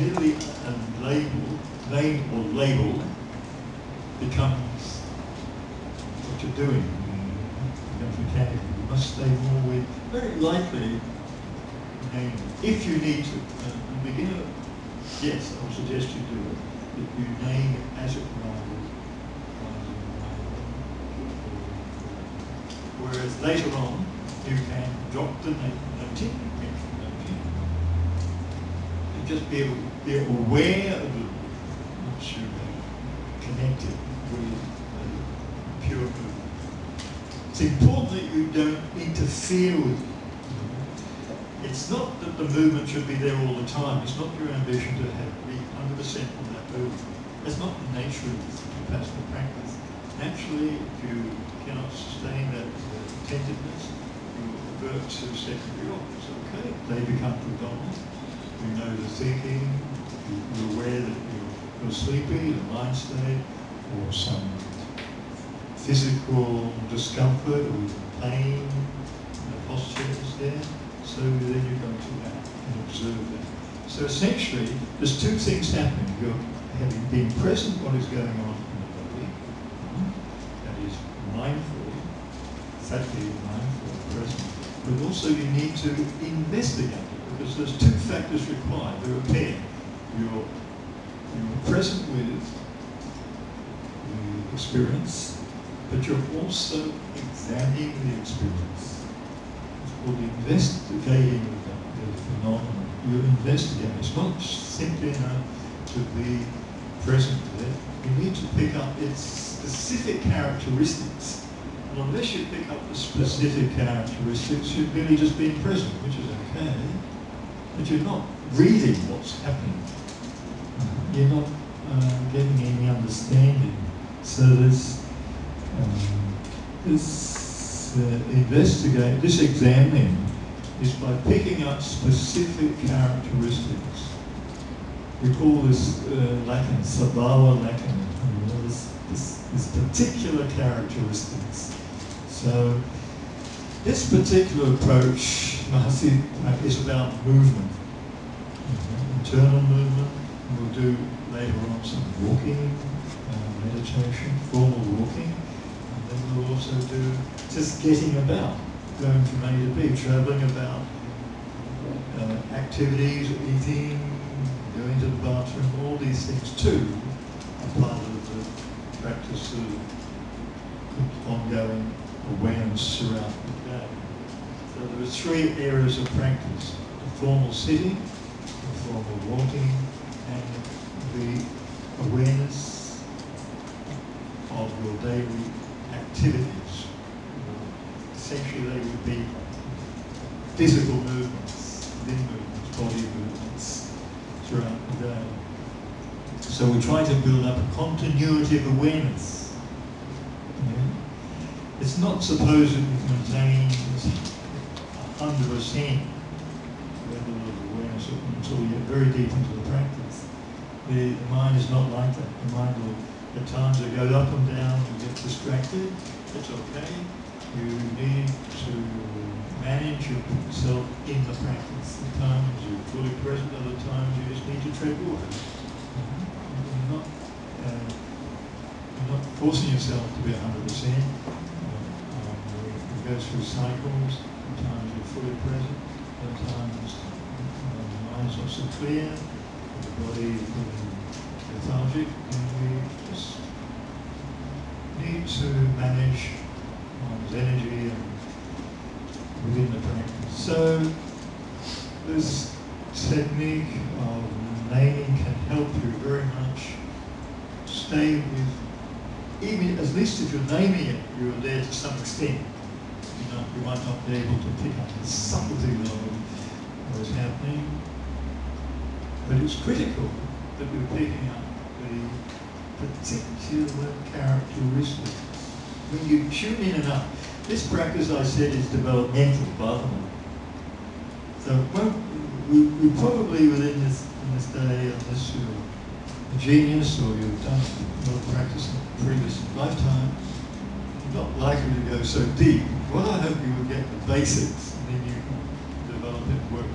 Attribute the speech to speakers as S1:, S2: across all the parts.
S1: merely a name or label becomes what you're doing. It becomes mechanical. You must stay more with, very likely, name. If you need to, a beginner, yes, I would suggest you do it. If you name it as it rises. Whereas later on, you can drop the noting, and just be able to be aware of it once you have connected with the pure movement. It's important that you don't interfere with it. It's not that the movement should be there all the time. It's not your ambition to be 100% on that movement. That's not the nature of Vipassana practice. Naturally, if you cannot sustain that attentiveness, you will revert to secondary objects. Okay, they become predominant. You know the thinking. You're aware that you're sleepy, a mind state, or some physical discomfort or pain. The posture is there. So then you go to that and observe that. So essentially, there's two things happening. You're having been present what is going on in the body. That is mindful, exactly mindful, present. But also you need to investigate it, because there's two factors required. They're a pair. You're present with the experience, but you're also examining the experience. Or investigating the phenomenon. You investigate. It's not simply enough to be present with it. You need to pick up its specific characteristics. And unless you pick up the specific characteristics, you're really just being present, which is okay. But you're not reading what's happening. You're not getting any understanding. So this investigate, this examining is by picking up specific characteristics. We call this lacking, sabhava lacking, this particular characteristics. So this particular approach, Mahasi, is about movement, internal movement. We'll do later on some walking, meditation, formal walking. We'll also do just getting about, going from A to B, travelling about, activities, eating, going to the bathroom, all these things too are part of the practice of ongoing awareness throughout the day. So there are three areas of practice: the formal sitting, the formal walking, and the awareness of your daily activities. Essentially they would be physical movements, limb movements, body movements throughout the day. So we try to build up a continuity of awareness. It's not supposed that you can attain 100% level of awareness until you get very deep into the practice. The mind is not like that. The mind will, at times it goes up and down, you get distracted. It's okay. You need to manage yourself in the practice. At times you're fully present, other times you just need to tread water. You're not forcing yourself to be 100%. You go through cycles. At times you're fully present. At times the mind's not so clear. The body is lethargic, and we just need to manage one's energy and within the practice. So this technique of naming can help you very much stay with, even at least if you're naming it, you're there to some extent. You might not be able to pick up something of what is happening, but it's critical that we're picking up the particular characteristics. When you tune in enough, this practice, I said, is developmental, bhavana. So we probably within this day, unless you're a genius or you've done a lot of practice in a previous lifetime, you're not likely to go so deep. Well, I hope you will get the basics, and then you can develop it, develop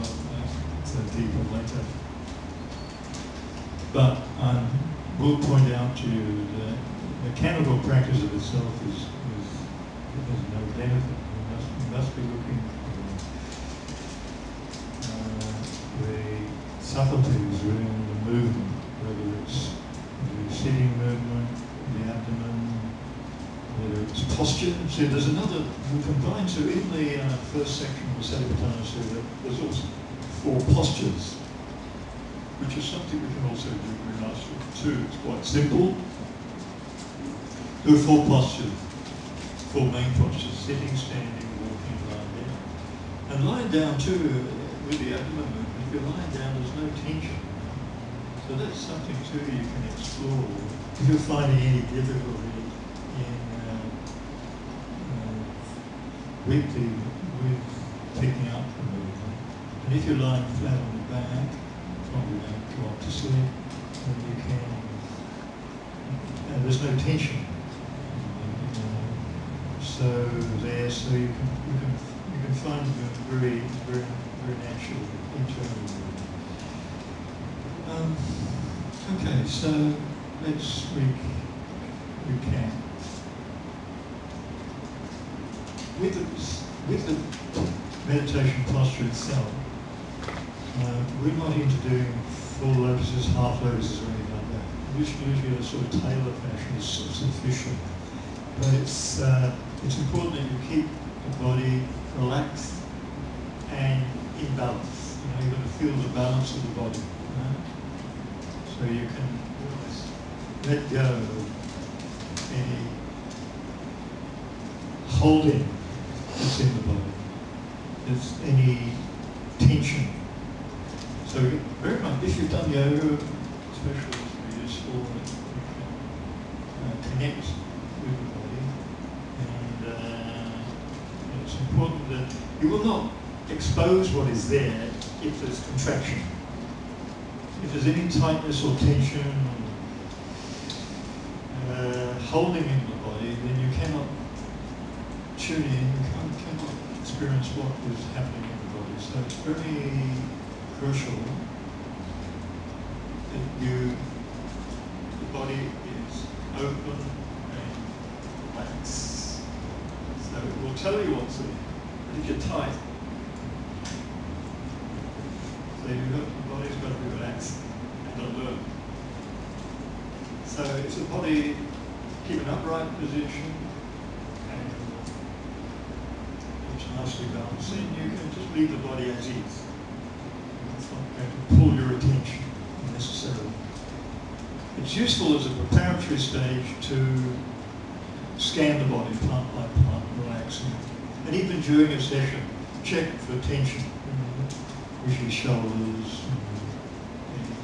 S1: that. So people later. But I will point out to you that the mechanical practice of itself is no benefit. You must be looking for the subtleties within the movement, whether it's the sitting movement, the abdomen, whether it's posture. See, there's another, we combine, so in the first section of the Satipatthana Sutta, there's also 4 postures, which is something we can also do very nicely too. It's quite simple. There are 4 postures, 4 main postures: sitting, standing, walking, lying down. And lying down too, with the abdomen movement, if you're lying down, there's no tension. So that's something too you can explore. If you're finding any difficulty in with picking up the movement, and if you're lying flat on the back, probably don't go up to sleep, then you can, there's no tension. So you can find a very natural internal movement. Okay, so let's recap. With the meditation posture itself, we're not into doing full lotuses, half lotuses, or anything like that. Usually a sort of tailor fashion is sufficient. But it's important that you keep the body relaxed and in balance. You know, you've got to feel the balance of the body. You know? So you can almost let go of any holding that's in the body. There's any tension. So very much, if you've done yoga, especially it's very useful that you can connect with the body. And it's important that you will not expose what is there if there's contraction. If there's any tightness or tension or holding in the body, then you cannot tune in, you cannot experience what is happening in the body. So it's very crucial that the body is open and relaxed. So it will tell you what's there. But if you're tight, so the body's got to be relaxed and alert. So if the body keep an upright position and it's nicely balanced, then you can just leave the body as is. It's not going to pull your attention necessarily. It's useful as a preparatory stage to scan the body plant by plant, relaxing. And even during a session, check for tension, usually shoulders.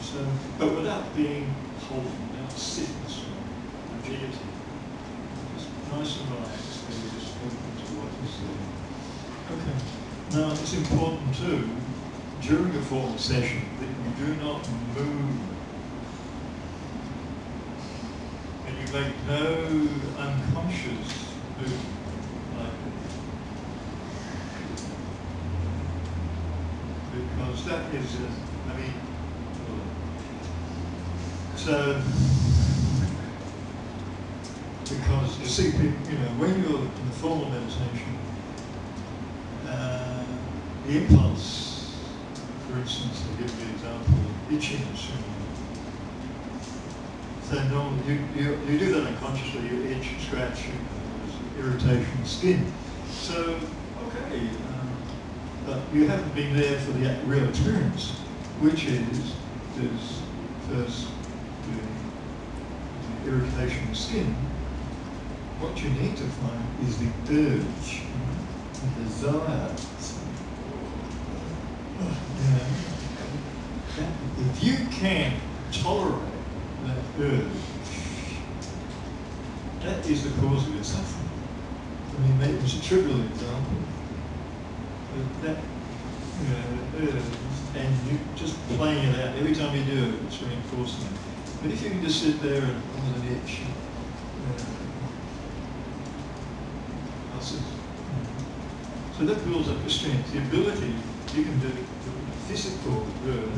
S1: So, but without being holding, without stiffness or rigidity. Just nice and relaxed, and you're just open to what is there. Okay. Now it's important too, during a formal session, that you do not move. And you make no unconscious movement like this. Because that is, so, because you see, when you're in the formal meditation, the impulse, for instance, to give the example of itchiness, so normally you do that unconsciously, you itch, scratch, there's irritation of skin. So, okay, but you haven't been there for the real experience, which is first the irritation of skin. What you need to find is the urge, the desire. If you can tolerate that urge, that is the cause of your suffering. I mean, maybe it's a trivial example, but that, urge, and you just playing it out, every time you do it, it's reinforcing it. But if you can just sit there and with an itch, so that builds up your strength. The ability, you can do 디스코를